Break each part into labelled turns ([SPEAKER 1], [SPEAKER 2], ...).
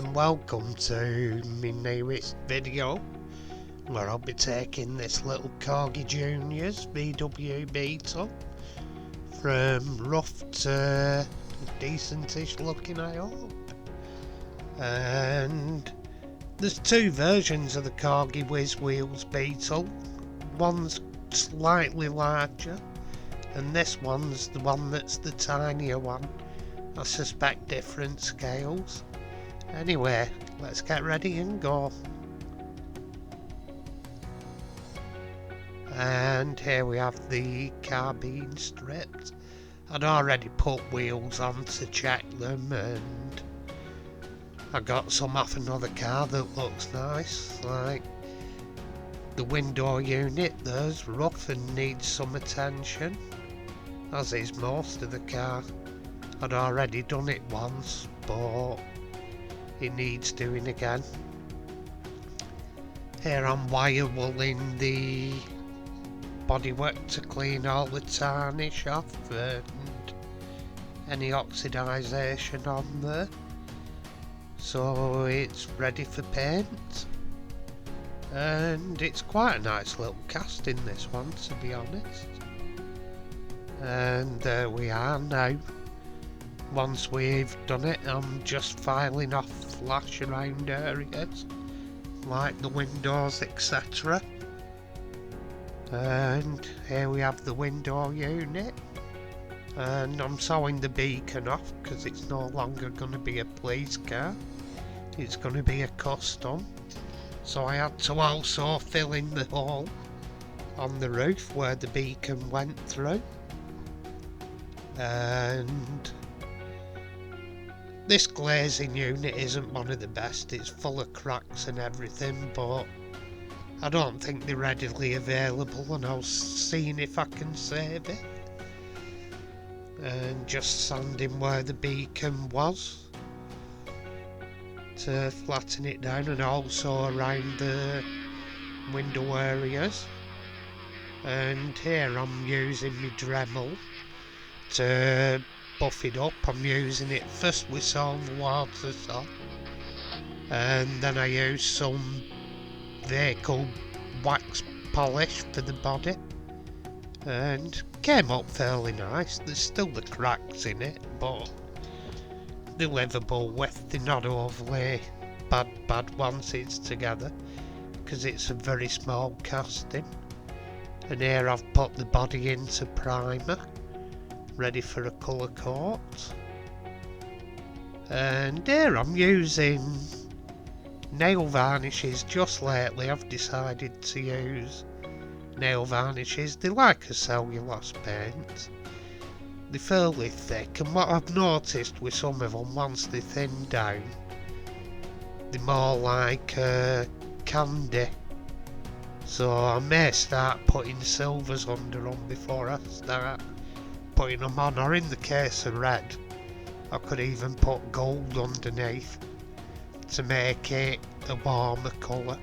[SPEAKER 1] and welcome to my newest video where I'll be taking this little Corgi Junior's VW Beetle from rough to decentish looking, I hope. And there's two versions of the Corgi whizzwheels Beetle. One's slightly larger and this one's the one that's the tinier one. I suspect different scales. Anyway, let's get ready and go. And here we have the car being stripped. I'd already put wheels on to check them, and I got some off another car that looks nice, like the window unit. There's rough and needs some attention, as is most of the car. I'd already done it once, but it needs doing again. Here I'm wire wooling the bodywork to clean all the tarnish off and any oxidisation on there, so it's ready for paint. And it's quite a nice little casting, this one, to be honest. And there we are now. Once we've done it, I'm just filing off flash around areas like the windows, etc. And here we have the window unit, and I'm sewing the beacon off because it's no longer going to be a police car, it's going to be a custom. So I had to also fill in the hole on the roof where the beacon went through. And this glazing unit isn't one of the best, it's full of cracks and everything, but I don't think they're readily available, and I was seeing if I can save it. And just sanding where the beacon was to flatten it down, and also around the window areas. And here I'm using my Dremel to buff it up. I'm using it first with some water soap, and then I use some vehicle wax polish for the body, and came up fairly nice. There's still the cracks in it, but they're livable with. They're not overly bad once it's together, because it's a very small casting. And here I've put the body into primer, ready for a colour coat. And here I'm using nail varnishes. Just lately I've decided to use nail varnishes. They're like a cellulose paint. They're fairly thick, and what I've noticed with some of them, once they thin down, they're more like candy. So I may start putting silvers under them before I start putting them on, or in the case of red I could even put gold underneath to make it a warmer colour.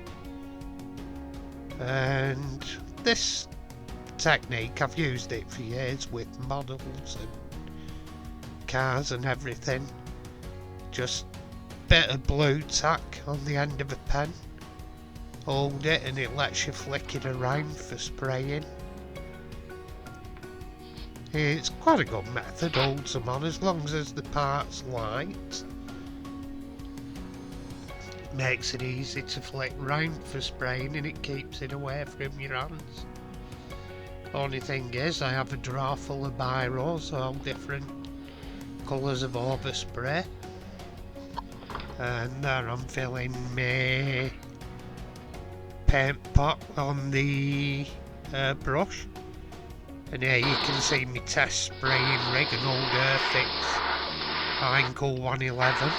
[SPEAKER 1] And this technique, I've used it for years with models and cars and everything. Just bit of blue tack on the end of a pen, hold it and it lets you flick it around for spraying. It's quite a good method, holds them on as long as the part's light. Makes it easy to flick round for spraying, and it keeps it away from your hands. Only thing is, I have a drawer full of biros, all different colours of overspray. And there I'm filling my paint pot on the brush. And here you can see my test spraying rig, an old Earthix Heinkel 111.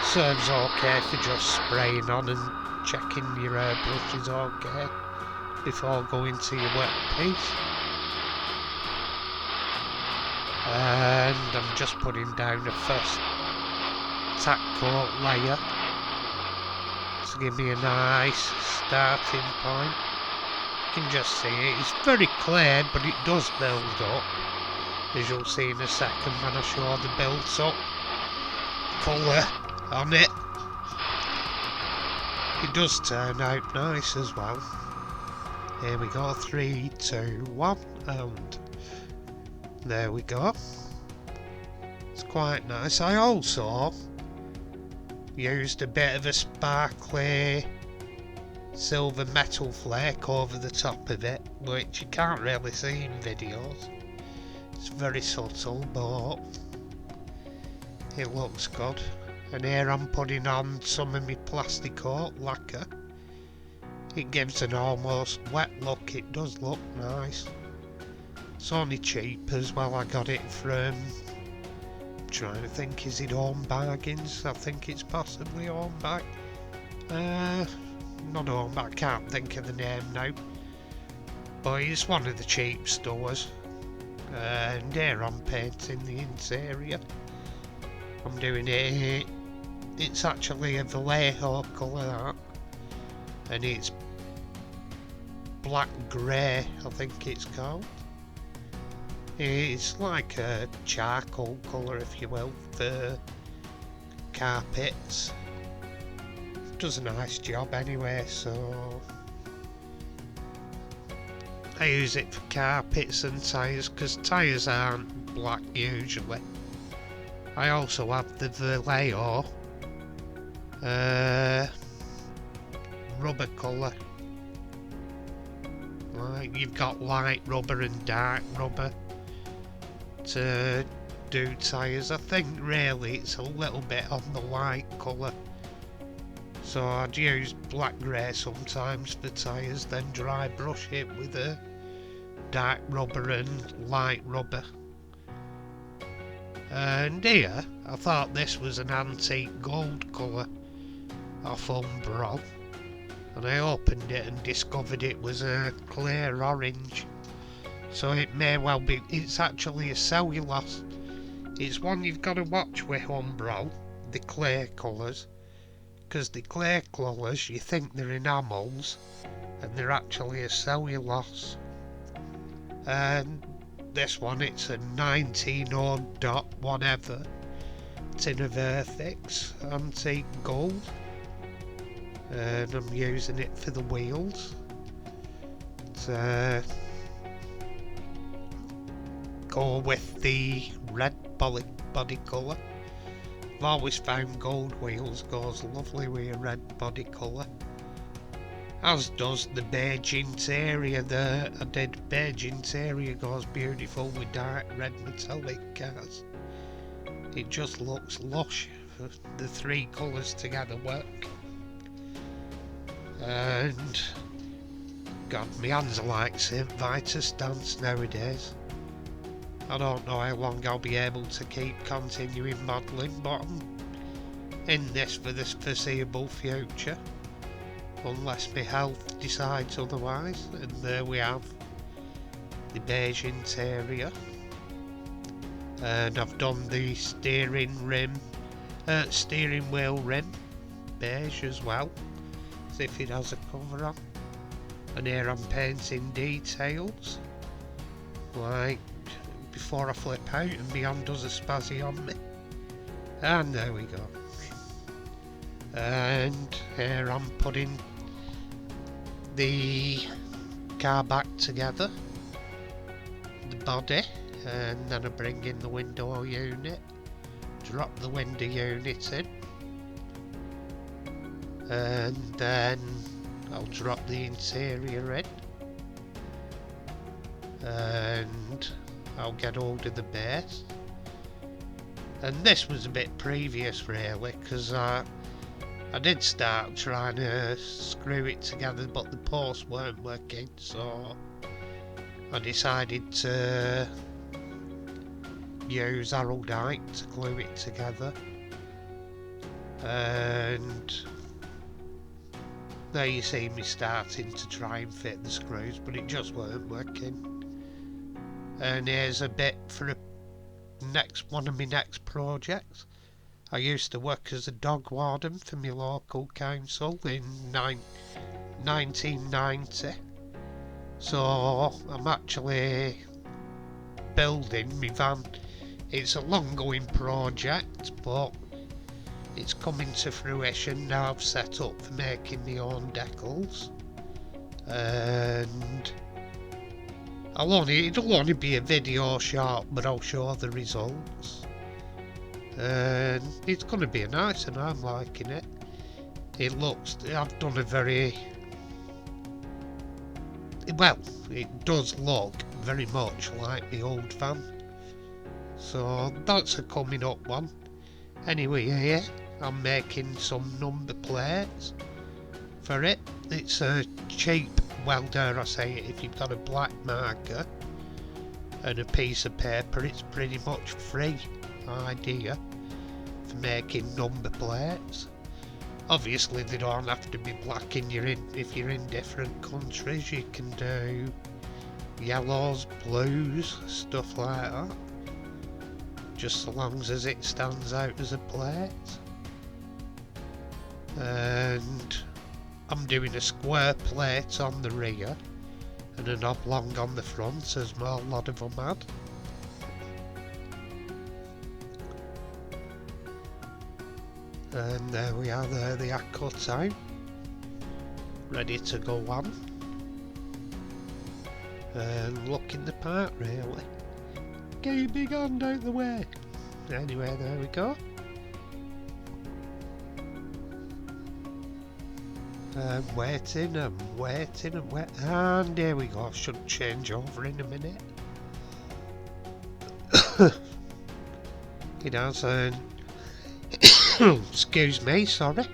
[SPEAKER 1] Serves okay for just spraying on and checking your airbrush is okay before going to your workpiece. And I'm just putting down a first tack coat layer to give me a nice starting point. You can just see it, it's very clear, but it does build up, as you'll see in a second when I show the build up. colour on it. It does turn out nice as well. Here we go, 3, 2, 1, and there we go. It's quite nice. I also used a bit of a sparkly silver metal flake over the top of it, which you can't really see in videos. It's very subtle, but it looks good. And here I'm putting on some of my plastic coat lacquer. It gives an almost wet look. It does look nice. It's only cheap as well. I got it from, I'm trying to think, is it Home Bargains? I think it's possibly Home Bag. Not Home Bag, I can't think of the name now. But it's one of the cheap stores. And here I'm painting the interior. I'm doing it. It's actually a Vallejo colour, that. And it's black grey, I think it's called. It's like a charcoal colour, if you will, for carpets. Does a nice job anyway, so I use it for carpets and tyres, because tyres aren't black usually. I also have the Vallejo rubber colour. Like, you've got light rubber and dark rubber to do tyres. I think really it's a little bit on the light colour. So I'd use black grey sometimes for tyres, then dry brush it with a dark rubber and light rubber. And here, I thought this was an antique gold colour off Umbro, and I opened it and discovered it was a clear orange. So it may well be, it's actually a cellulose. It's one you've got to watch with Umbro, the clear colours, because the clear colours you think they're enamels and they're actually a cellulose. And this one, it's a 19 dot whatever tin of Earthix antique gold, and I'm using it for the wheels. Go with the red body colour. I've always found gold wheels goes lovely with a red body colour, as does the beige interior. I did beige interior, goes beautiful with dark red metallic cars. It just looks lush. The three colours together work. And God, my hands are like St. Vitus dance nowadays. I don't know how long I'll be able to keep continuing modelling, but I'm in this for the foreseeable future, unless my health decides otherwise. And there we have the beige interior, and I've done the steering wheel rim beige as well, as if it has a cover on. And here I'm painting details, like before I flip out and my hand does a spazzy on me. And there we go. And here I'm putting the car back together, the body, and then I bring in the window unit, drop the window unit in, and then I'll drop the interior in, and I'll get hold of the base. And this was a bit previous really, because I did start trying to screw it together, but the posts weren't working, so I decided to use araldite to glue it together. And there you see me starting to try and fit the screws, but it just weren't working. And here's a bit for one of my next projects. I used to work as a dog warden for my local council in 1990. So I'm actually building my van. It's a long going project, but it's coming to fruition now. I've set up for making my own decals, and it'll only be a video short, but I'll show the results, and it's going to be a nice, and I'm liking it. I've done a very well, it does look very much like the old van, so that's a coming up one. Anyway, here I'm making some number plates for it. It's a cheap, well, dare I say it, if you've got a black marker and a piece of paper, it's pretty much free idea for making number plates. Obviously they don't have to be black if you're in different countries. You can do yellows, blues, stuff like that, just so long as it stands out as a plate. And I'm doing a square plate on the rear and an oblong on the front, as a lot of them had. And there we are, there they are cut out, ready to go on, and looking the part really. Get your big hand out the way. Anyway, there we go. I'm waiting and waiting and waiting, and there we go. I should change over in a minute. It has, excuse me, sorry.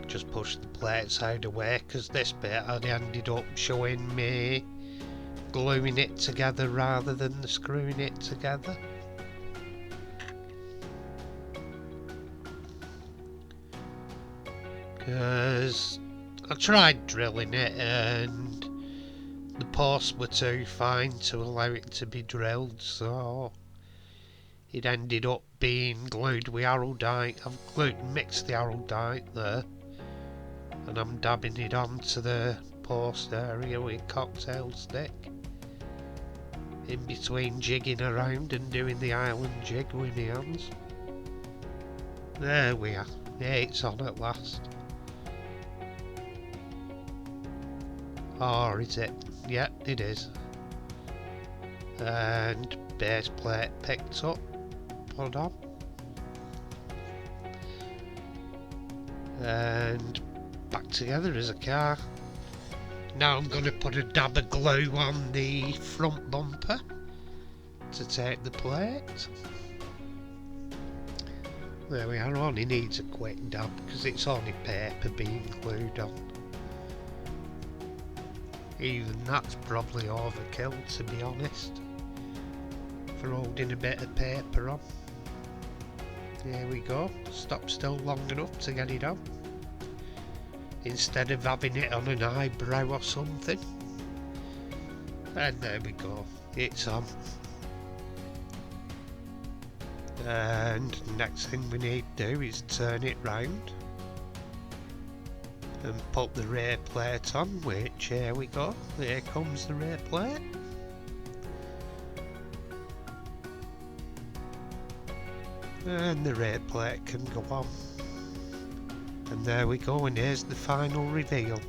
[SPEAKER 1] Just push the plates out of the way, because this bit I ended up showing me gluing it together rather than the screwing it together. Because I tried drilling it and the posts were too fine to allow it to be drilled, so it ended up being glued with araldite. I've mixed the araldite there, and I'm dabbing it onto the post area with cocktail stick, in between jigging around and doing the island jig with my hands. There we are. Yeah, it's on at last. Or is it? Yeah, it is. And base plate picked up. Hold on. And back together as a car. Now I'm going to put a dab of glue on the front bumper to take the plate. There we are. Only needs a quick dab because it's only paper being glued on. Even that's probably overkill, to be honest, for holding a bit of paper on. There we go. Stop still long enough to get it on, instead of having it on an eyebrow or something. And there we go. It's on. And next thing we need to do is turn it round and put the rear plate on, which here we go. Here comes the rear plate. And the rear plate can go on. And there we go, and here's the final reveal.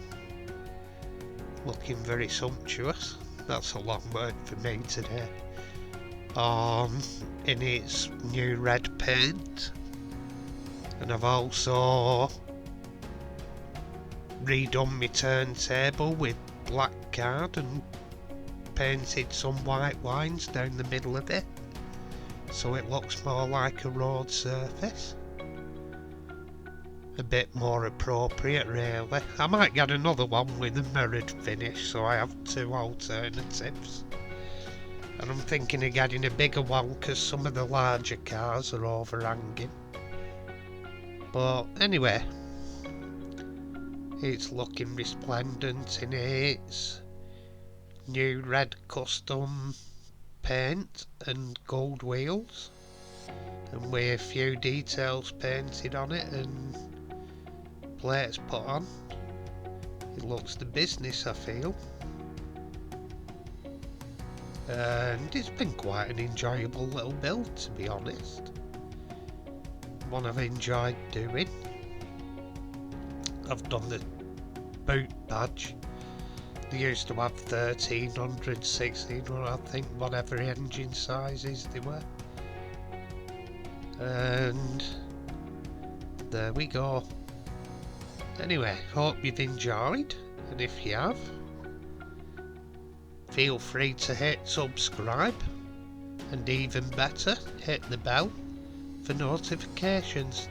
[SPEAKER 1] Looking very sumptuous. That's a long word for me today. In its new red paint. And I've also redone my turntable with black card and painted some white lines down the middle of it, so it looks more like a road surface. A bit more appropriate really. I might get another one with a mirrored finish, so I have two alternatives. And I'm thinking of getting a bigger one because some of the larger cars are overhanging. But anyway, it's looking resplendent in its new red custom paint and gold wheels, and with a few details painted on it and plates put on. It looks the business, I feel. And it's been quite an enjoyable little build, to be honest. one I've enjoyed doing. I've done the boot badge. They used to have 1300, 1600, I think, whatever engine sizes they were. And there we go. Anyway, hope you've enjoyed, and if you have, feel free to hit subscribe, and even better, hit the bell for notifications.